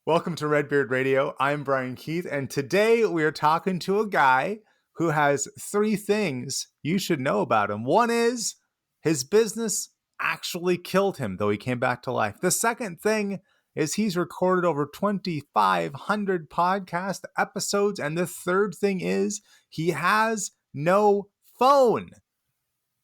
Welcome to Redbeard Radio. I'm Brian Keith, and today we are talking to a guy who has three things you should know about him. One is his business actually killed him, though he came back to life. The second thing is he's recorded over 2,500 podcast episodes. And the third thing is he has no phone.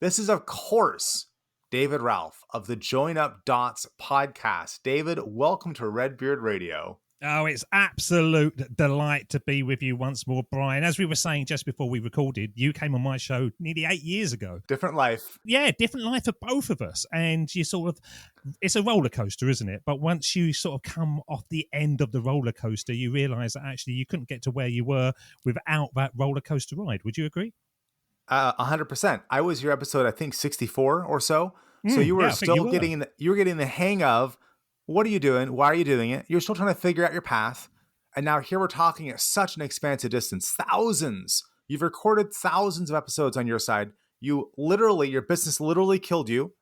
This is, of course, David Ralph of the Join Up Dots podcast. David, welcome to Redbeard Radio. Oh, it's absolute delight to be with you once more, Brian. As we were saying just before we recorded, you came on my show nearly 8 years ago. Different life. Yeah, different life for both of us. And you it's a roller coaster, isn't it? But once you sort of come off the end of the roller coaster, you realize that actually you couldn't get to where you were without that roller coaster ride. Would you agree? 100%. I was your episode, I think 64 or so. So you were getting the hang of what are you doing? Why are you doing it? You're still trying to figure out your path. And now here we're talking at such an expansive distance, thousands. You've recorded thousands of episodes on your side. Your business literally killed you.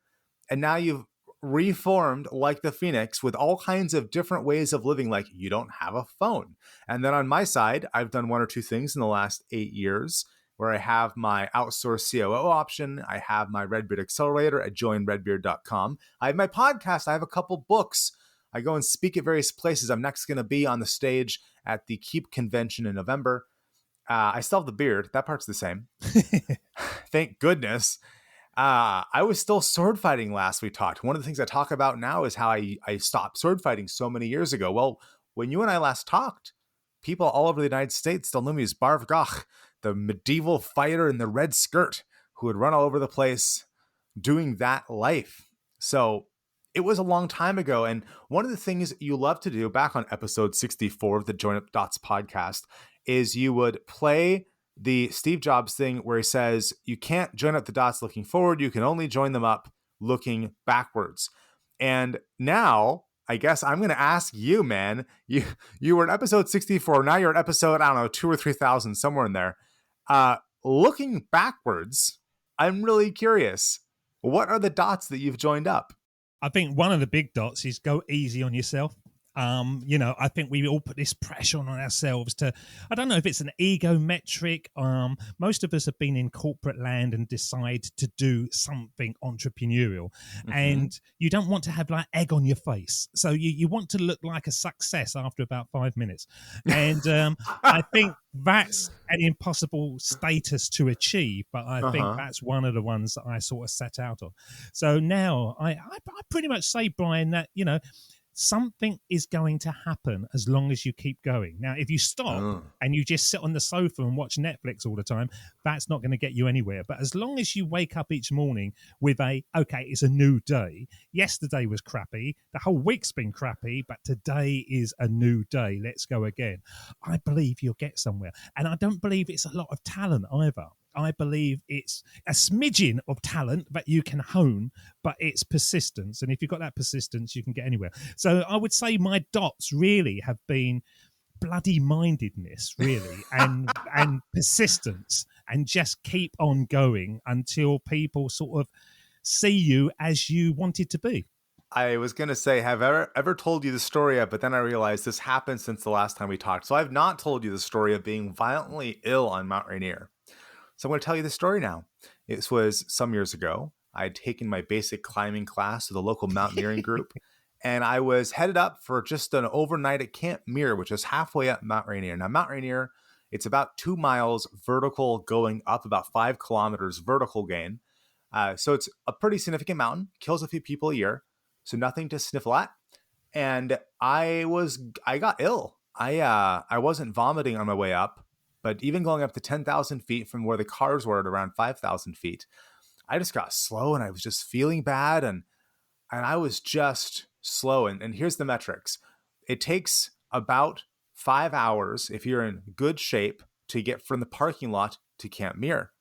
And now you've reformed like the Phoenix with all kinds of different ways of living, like you don't have a phone. And then on my side, I've done one or two things in the last 8 years, where I have my outsourced COO option. I have my Redbeard Accelerator at joinredbeard.com. I have my podcast. I have a couple books. I go and speak at various places. I'm next going to be on the stage at the Keep convention in November. I still have the beard. That part's the same. Thank goodness. I was still sword fighting last we talked. One of the things I talk about now is how I stopped sword fighting so many years ago. Well, when you and I last talked, people all over the United States still knew me as Barv Gach, the medieval fighter in the red skirt who would run all over the place doing that life. So it was a long time ago. And one of the things you love to do back on episode 64 of the Join Up Dots podcast is you would play the Steve Jobs thing where he says, you can't join up the dots looking forward. You can only join them up looking backwards. And now I guess I'm going to ask you, man, you were in episode 64. Now you're at episode, I don't know, 2,000 or 3,000, somewhere in there. Looking backwards, I'm really curious. What are the dots that you've joined up? I think one of the big dots is go easy on yourself. I think we all put this pressure on ourselves to, I don't know if it's an ego metric. Most of us have been in corporate land and decide to do something entrepreneurial, and you don't want to have like egg on your face. So you want to look like a success after about 5 minutes. And I think that's an impossible status to achieve, but I think that's one of the ones that I sort of set out on. So now I pretty much say, Brian, that, something is going to happen as long as you keep going. Now, if you stop and you just sit on the sofa and watch Netflix all the time, that's not going to get you anywhere. But as long as you wake up each morning with it's a new day. Yesterday was crappy. The whole week's been crappy, but today is a new day. Let's go again. I believe you'll get somewhere. And I don't believe it's a lot of talent either. I believe it's a smidgen of talent that you can hone, but it's persistence. And if you've got that persistence, you can get anywhere. So I would say my dots really have been bloody mindedness, really, and persistence, and just keep on going until people sort of see you as you wanted to be. I was going to say, have I ever told you the story yet? But then I realized this happened since the last time we talked. So I've not told you the story of being violently ill on Mount Rainier. So I'm going to tell you the story now. It was some years ago. I had taken my basic climbing class with a local mountaineering group, and I was headed up for just an overnight at Camp Muir, which is halfway up Mount Rainier. Now, Mount Rainier, it's about 2 miles vertical going up, about 5 kilometers vertical gain. So it's a pretty significant mountain, kills a few people a year, so nothing to sniffle at. And I got ill. I wasn't vomiting on my way up, but even going up to 10,000 feet from where the cars were at around 5,000 feet, I just got slow and I was just feeling bad. And I was just slow. And here's the metrics. It takes about 5 hours, if you're in good shape, to get from the parking lot to Camp Muir.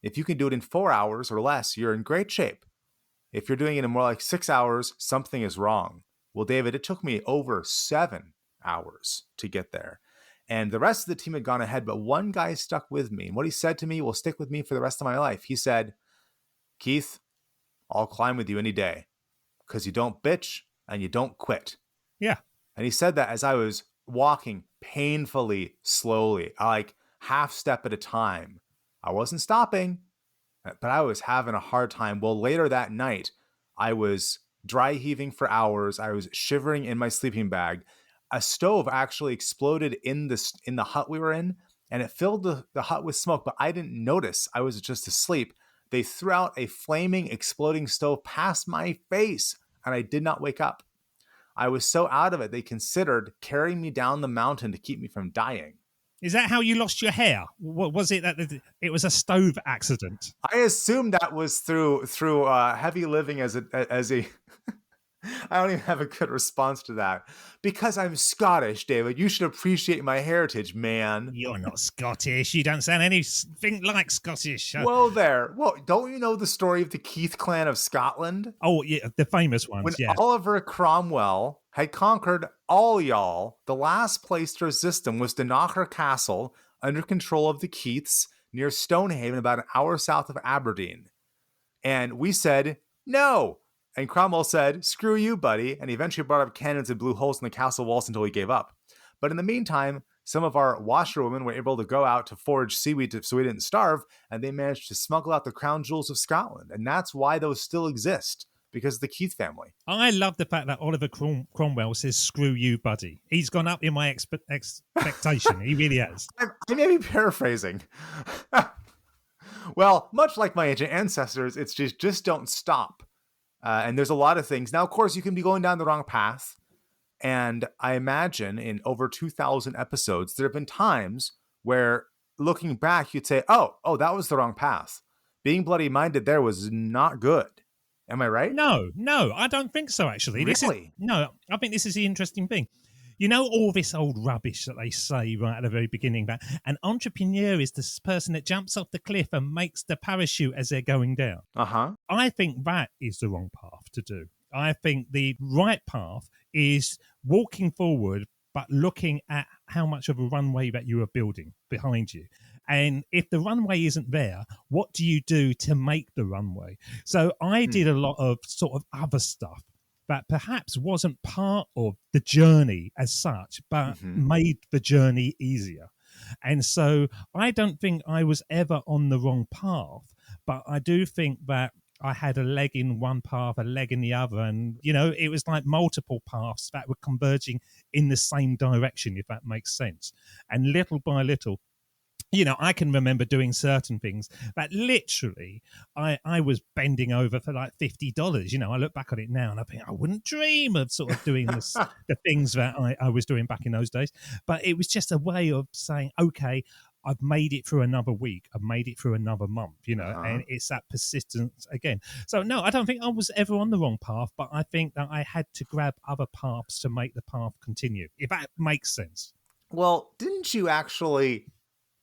If you can do it in 4 hours or less, you're in great shape. If you're doing it in more like 6 hours, something is wrong. Well, David, it took me over 7 hours to get there. And the rest of the team had gone ahead, but one guy stuck with me. And what he said to me will stick with me for the rest of my life. He said, Keith, I'll climb with you any day because you don't bitch and you don't quit. Yeah. And he said that as I was walking painfully slowly, like half step at a time. I wasn't stopping, but I was having a hard time. Well, later that night, I was dry heaving for hours. I was shivering in my sleeping bag. A stove actually exploded in the hut we were in, and it filled the hut with smoke, but I didn't notice. I was just asleep. They threw out a flaming, exploding stove past my face, and I did not wake up. I was so out of it, they considered carrying me down the mountain to keep me from dying. Is that how you lost your hair? What was it that it was a stove accident? I assumed that was through heavy living as a I don't even have a good response to that. Because I'm Scottish, David. You should appreciate my heritage, man. You're not Scottish. You don't sound anything like Scottish. Well, there. Well, don't you know the story of the Keith clan of Scotland? Oh, yeah, the famous ones, When yeah. Oliver Cromwell had conquered all y'all, the last place to resist him was Dunkirk Castle, under control of the Keiths, near Stonehaven, about an hour south of Aberdeen. And we said, no. And Cromwell said, screw you, buddy. And he eventually brought up cannons and blew holes in the castle walls until he gave up. But in the meantime, some of our washerwomen were able to go out to forage seaweed so we didn't starve, and they managed to smuggle out the crown jewels of Scotland. And that's why those still exist, because of the Keith family. I love the fact that Oliver Cromwell says, screw you, buddy. He's gone up in my expectation. He really has. I may be paraphrasing. Well, much like my ancient ancestors, it's just don't stop. And there's a lot of things. Now, of course, you can be going down the wrong path. And I imagine in over 2,000 episodes, there have been times where looking back, you'd say, oh, that was the wrong path. Being bloody-minded there was not good. Am I right? No, I don't think so, actually. Really? I think this is the interesting thing. You know all this old rubbish that they say right at the very beginning that an entrepreneur is the person that jumps off the cliff and makes the parachute as they're going down. Uh-huh. I think that is the wrong path to do. I think the right path is walking forward, but looking at how much of a runway that you are building behind you. And if the runway isn't there, what do you do to make the runway? So I did a lot of sort of other stuff that perhaps wasn't part of the journey as such, but made the journey easier. And so I don't think I was ever on the wrong path, but I do think that I had a leg in one path, a leg in the other. And, it was like multiple paths that were converging in the same direction, if that makes sense. And little by little, I can remember doing certain things that literally I was bending over for like $50. I look back on it now and I think I wouldn't dream of sort of doing this, the things that I was doing back in those days. But it was just a way of saying, okay, I've made it through another week. I've made it through another month, and it's that persistence again. So, no, I don't think I was ever on the wrong path, but I think that I had to grab other paths to make the path continue, if that makes sense. Well, didn't you actually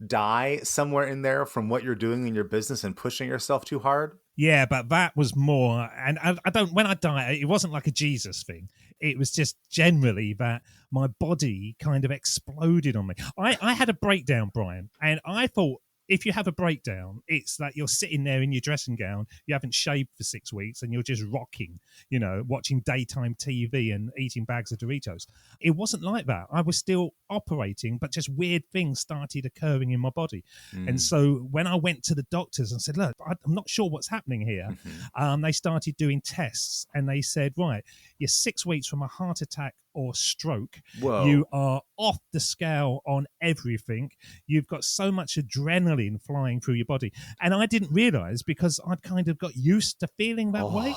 die somewhere in there from what you're doing in your business and pushing yourself too hard? Yeah, but that was more, and I don't, when I died, it wasn't like a Jesus thing. It was just generally that my body kind of exploded on me. I had a breakdown, Brian, and I thought, if you have a breakdown, it's that you're sitting there in your dressing gown, you haven't shaved for 6 weeks, and you're just rocking, watching daytime TV and eating bags of Doritos. It wasn't like that. I was still operating, but just weird things started occurring in my body. And so when I went to the doctors and said, look, I'm not sure what's happening here, they started doing tests, and they said, right, you're 6 weeks from a heart attack or stroke. Whoa. You are off the scale on everything. You've got so much adrenaline flying through your body. And I didn't realize, because I'd kind of got used to feeling that way.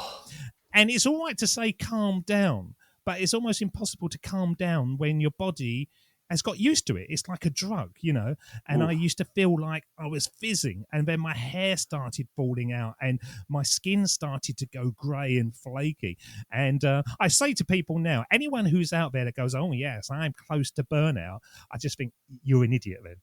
And it's all right to say calm down, but it's almost impossible to calm down when your body has got used to it. It's like a drug, and I used to feel like I was fizzing, and then my hair started falling out and my skin started to go grey and flaky. And I say to people now, anyone who's out there that goes, oh yes, I'm close to burnout, I just think you're an idiot then.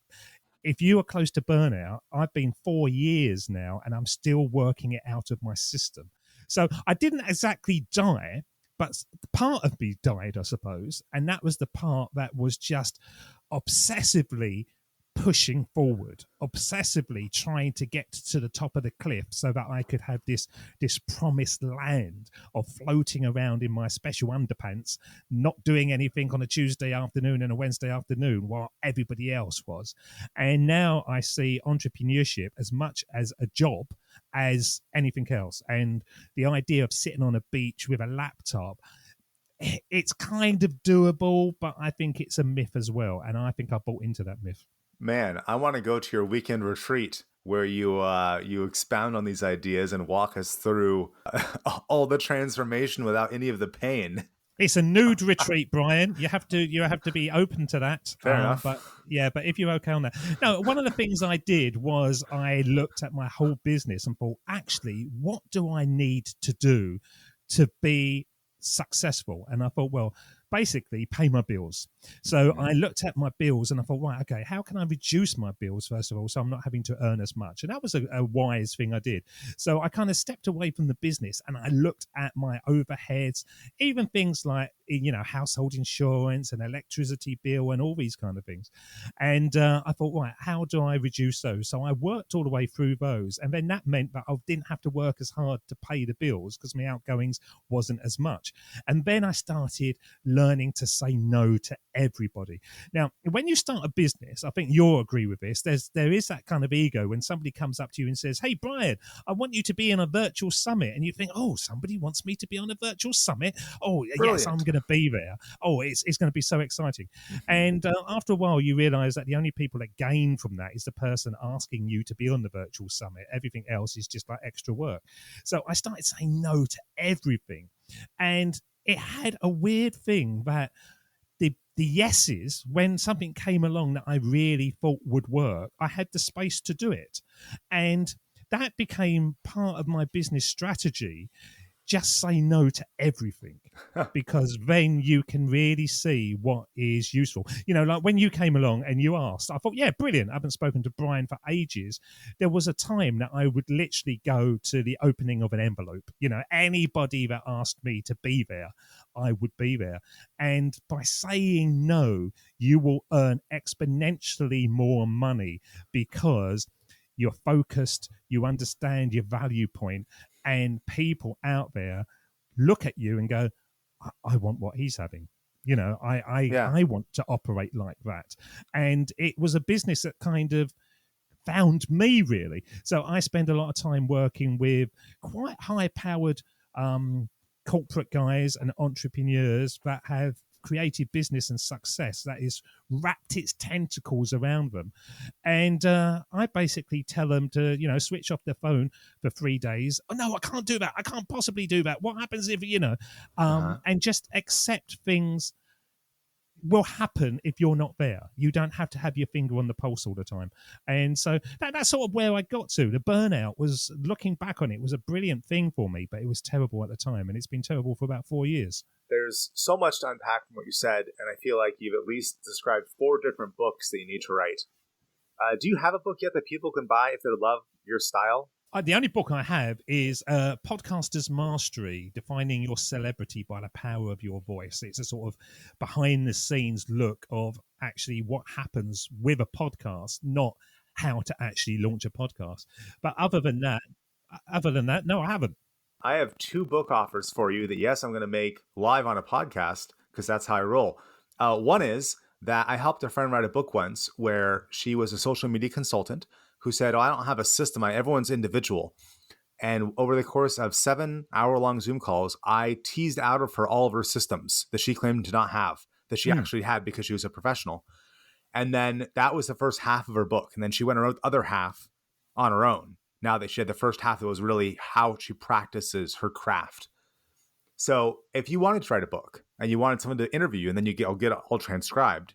If you are close to burnout, I've been 4 years now and I'm still working it out of my system. So I didn't exactly die, but part of me died, I suppose. And that was the part that was just obsessively pushing forward, obsessively trying to get to the top of the cliff so that I could have this promised land of floating around in my special underpants, not doing anything on a Tuesday afternoon and a Wednesday afternoon while everybody else was. And now I see entrepreneurship as much as a job as anything else. And the idea of sitting on a beach with a laptop, it's kind of doable, but I think it's a myth as well. And I think I bought into that myth. Man, I want to go to your weekend retreat where you expound on these ideas and walk us through all the transformation without any of the pain. It's a nude retreat, Brian. You have to be open to that. Fair enough. But if you're okay on that. No, one of the things I did was I looked at my whole business and thought, actually, what do I need to do to be successful? And I thought, well, basically pay my bills. So I looked at my bills and I thought, right, okay, how can I reduce my bills, first of all, so I'm not having to earn as much? And that was a wise thing I did. So I kind of stepped away from the business and I looked at my overheads, even things like, household insurance and electricity bill and all these kind of things. And I thought, right, how do I reduce those? So I worked all the way through those. And then that meant that I didn't have to work as hard to pay the bills because my outgoings wasn't as much. And then I started learning to say no to everybody. Now, when you start a business, I think you'll agree with this, there is that kind of ego when somebody comes up to you and says, hey, Brian, I want you to be in a virtual summit. And you think, oh, somebody wants me to be on a virtual summit? Oh, brilliant. Yes, I'm going to be there. Oh, it's going to be so exciting. And after a while, you realize that the only people that gain from that is the person asking you to be on the virtual summit. Everything else is just like extra work. So I started saying no to everything. And it had a weird thing that the yeses, when something came along that I really thought would work, I had the space to do it. And that became part of my business strategy. Just say no to everything, because then you can really see what is useful. Like when you came along and you asked, I thought, yeah, brilliant. I haven't spoken to Brian for ages. There was a time that I would literally go to the opening of an envelope. Anybody that asked me to be there, I would be there. And by saying no, you will earn exponentially more money because you're focused, you understand your value point, and people out there look at you and go, I want what he's having. I want to operate like that. And it was a business that kind of found me, really. So I spend a lot of time working with quite high-powered corporate guys and entrepreneurs that have creative business and success that is wrapped its tentacles around them. And I basically tell them to, switch off their phone for 3 days. Oh, no, I can't do that. I can't possibly do that. What happens if, and just accept things will happen if you're not there. You don't have to have your finger on the pulse all the time. And so that's sort of where I got to. The burnout was, looking back on it, was a brilliant thing for me, but it was terrible at the time. And it's been terrible for about 4 years. There's so much to unpack from what you said, and I feel like you've at least described 4 different books that you need to write. Do you have a book yet that people can buy if they love your style? The only book I have is Podcaster's Mastery, Defining Your Celebrity by the Power of Your Voice. It's a sort of behind-the-scenes look of actually what happens with a podcast, not how to actually launch a podcast. But other than that, no, I haven't. I have 2 book offers for you that, yes, I'm going to make live on a podcast because that's how I roll. One is that I helped a friend write a book once where she was a social media consultant who said, I don't have a system. Everyone's individual. And over the course of 7-hour-long Zoom calls, I teased out of her all of her systems that she claimed to not have, that she actually had because she was a professional. And then that was the first half of her book. And then she went and wrote the other half on her own. Now that she had the first half that was really how she practices her craft. So if you wanted to write a book and you wanted someone to interview you and then I'll get it all transcribed,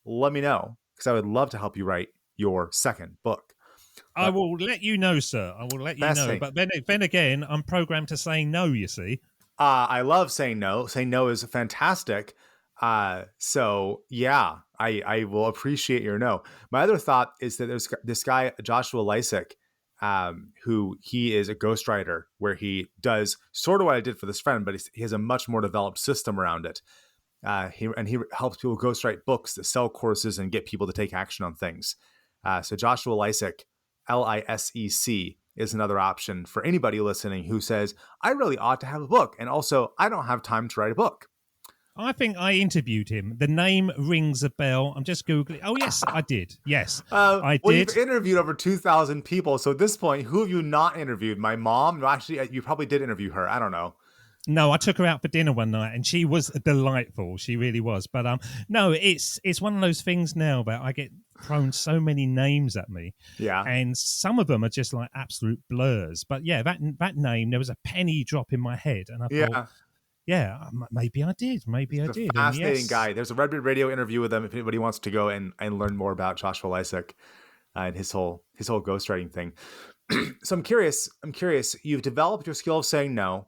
let me know, because I would love to help you write your second book. I will let you know, sir. I will let you know. But then again, I'm programmed to saying no, you see. I love saying no. Saying no is fantastic. So yeah, I will appreciate your no. My other thought is that there's this guy, Joshua Lysick, who he is a ghostwriter where he does sort of what I did for this friend, but he has a much more developed system around it. He helps people ghostwrite books that sell courses and get people to take action on things. So Joshua Lisec, Lisec, is another option for anybody listening who says, I really ought to have a book. And also, I don't have time to write a book. I think I interviewed him. The name rings a bell. I'm just Googling. Oh, yes, I did. Yes, I did. You've interviewed over 2,000 people. So at this point, who have you not interviewed? My mom? No, actually, you probably did interview her. I don't know. No, I took her out for dinner one night, and she was delightful. She really was. But no, it's one of those things now that I get thrown so many names at me. Yeah, and some of them are just like absolute blurs. But yeah, that name, there was a penny drop in my head, and I thought, yeah, maybe I did. Maybe I did. Fascinating guy. There's a Redbeard Radio interview with him if anybody wants to go and learn more about Joshua Lisec and his whole ghostwriting thing. So I'm curious. You've developed your skill of saying no.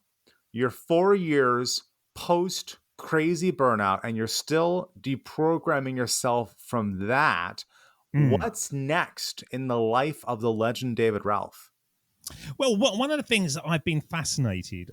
You're 4 years post crazy burnout, and you're still deprogramming yourself from that. What's next in the life of the legend David Ralph? Well, one of the things that I've been fascinated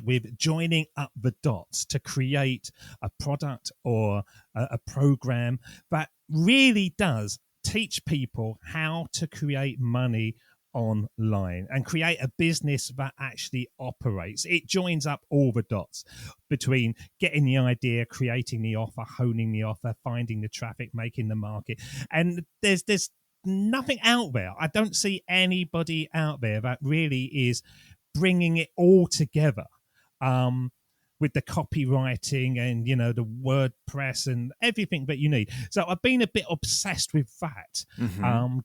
with joining up the dots to create a product or a program that really does teach people how to create money online and create a business that actually operates. It joins up all the dots between getting the idea, creating the offer, honing the offer, finding the traffic, making the market. And there's nothing out there. I don't see anybody out there that really is bringing it all together. With the copywriting and, the WordPress and everything that you need. So I've been a bit obsessed with that,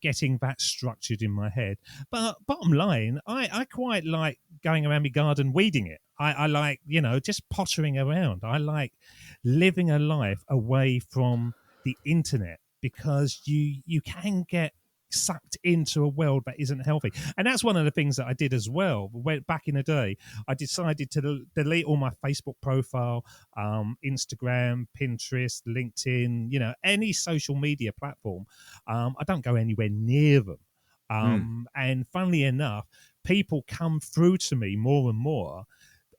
getting that structured in my head. But bottom line, I quite like going around my garden weeding it. I like, just pottering around. I like living a life away from the internet because you can get sucked into a world that isn't healthy. And that's one of the things that I did as well. Back in the day, I decided to delete all my Facebook profile, Instagram, Pinterest, LinkedIn, any social media platform. I don't go anywhere near them. And funnily enough, people come through to me more and more,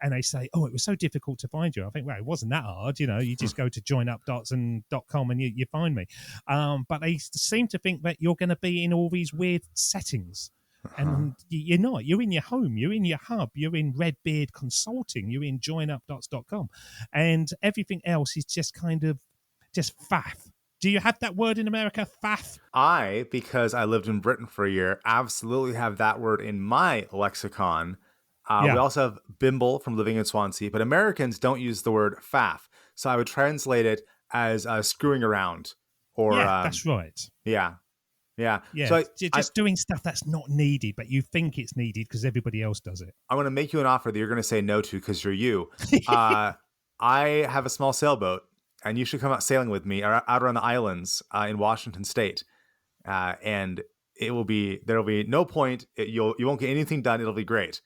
and they say, oh, it was so difficult to find you. I think, well, it wasn't that hard. You just go to joinupdots.com and you find me. But they seem to think that you're going to be in all these weird settings. And you're not. You're in your home. You're in your hub. You're in Redbeard Consulting. You're in joinupdots.com. And everything else is just kind of just faff. Do you have that word in America, faff? Because I lived in Britain for a year, absolutely have that word in my lexicon. We also have bimble from living in Swansea, but Americans don't use the word faff. So I would translate it as screwing around. Or that's right. Yeah. So you're just doing stuff that's not needed, but you think it's needed because everybody else does it. I'm going to make you an offer that you're going to say no to because you're you. I have a small sailboat, and you should come out sailing with me out around the islands in Washington State. And there'll be no point. You won't get anything done. It'll be great.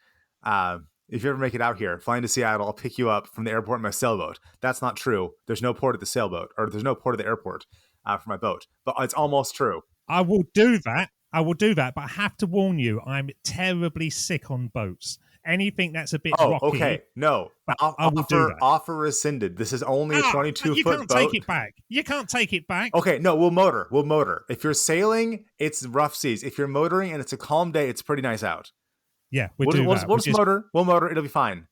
If you ever make it out here, flying to Seattle, I'll pick you up from the airport in my sailboat. That's not true. There's no port at the sailboat, or there's no port at the airport for my boat. But it's almost true. I will do that. But I have to warn you, I'm terribly sick on boats. Anything that's a bit rocky. Okay. No. I will do that. Offer rescinded. This is only a 22-foot boat. You can't take it back. You can't take it back. Okay. No, we'll motor. If you're sailing, it's rough seas. If you're motoring and it's a calm day, it's pretty nice out. Yeah, we'll do that. We'll just motor. We'll motor. It'll be fine.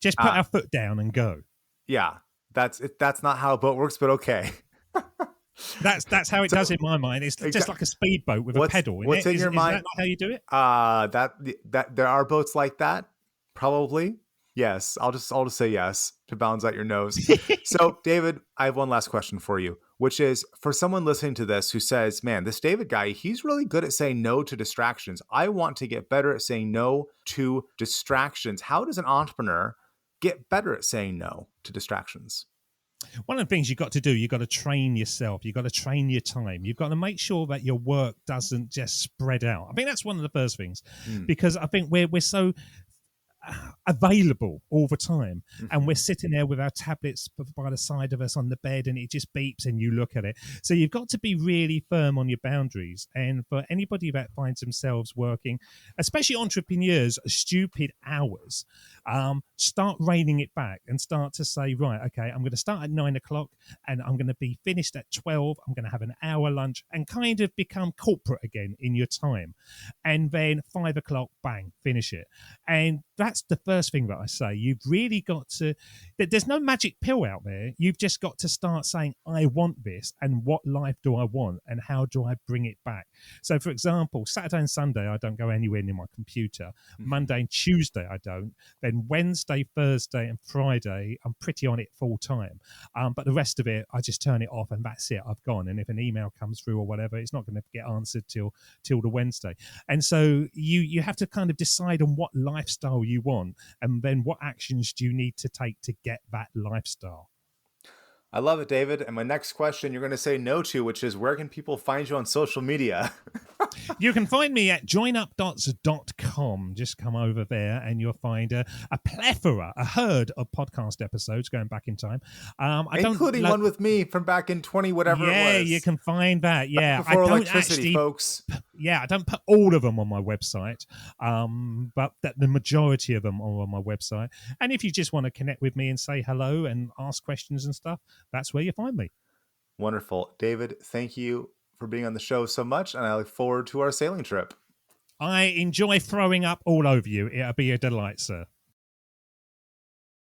Just put our foot down and go. Yeah. That's not how a boat works, but okay. That's how it does in my mind. It's just like a speedboat with a pedal. What's in your mind? Is that not how you do it? That there are boats like that. Probably. Yes. I'll just say yes to balance out your nose. So, David, I have one last question for you, which is for someone listening to this who says, man, this David guy, he's really good at saying no to distractions. I want to get better at saying no to distractions. How does an entrepreneur get better at saying no to distractions? One of the things you've got to do, you've got to train yourself. You've got to train your time. You've got to make sure that your work doesn't just spread out. I think that's one of the first things, because I think we're so available all the time, and we're sitting there with our tablets by the side of us on the bed, and it just beeps and you look at it. So you've got to be really firm on your boundaries. And for anybody that finds themselves working, especially entrepreneurs, stupid hours, Start reining it back and start to say, right, okay, I'm going to start at 9 o'clock and I'm going to be finished at 12. I'm going to have an hour lunch and kind of become corporate again in your time. And then 5 o'clock, bang, finish it. And that's the first thing that I say. You've really got to, there's no magic pill out there. You've just got to start saying, I want this, and what life do I want, and how do I bring it back? So, for example, Saturday and Sunday, I don't go anywhere near my computer. Monday and Tuesday, I don't. Then Wednesday, Thursday, and Friday, I'm pretty on it full time. But the rest of it, I just turn it off, and that's it. I've gone. And if an email comes through or whatever, it's not going to get answered till the Wednesday. And so you have to kind of decide on what lifestyle you want, and then what actions do you need to take to get that lifestyle. I love it, David. And my next question you're going to say no to, which is, where can people find you on social media? You can find me at joinupdots.com. Just come over there and you'll find a plethora, a herd of podcast episodes going back in time. Including one with me from back in 20 whatever it was. Yeah, you can find that. Yeah, before electricity, folks. Yeah, I don't put all of them on my website, but the majority of them are on my website. And if you just want to connect with me and say hello and ask questions and stuff, that's where you find me. Wonderful. David, thank you for being on the show so much, and I look forward to our sailing trip. I enjoy throwing up all over you. It'll be a delight, sir.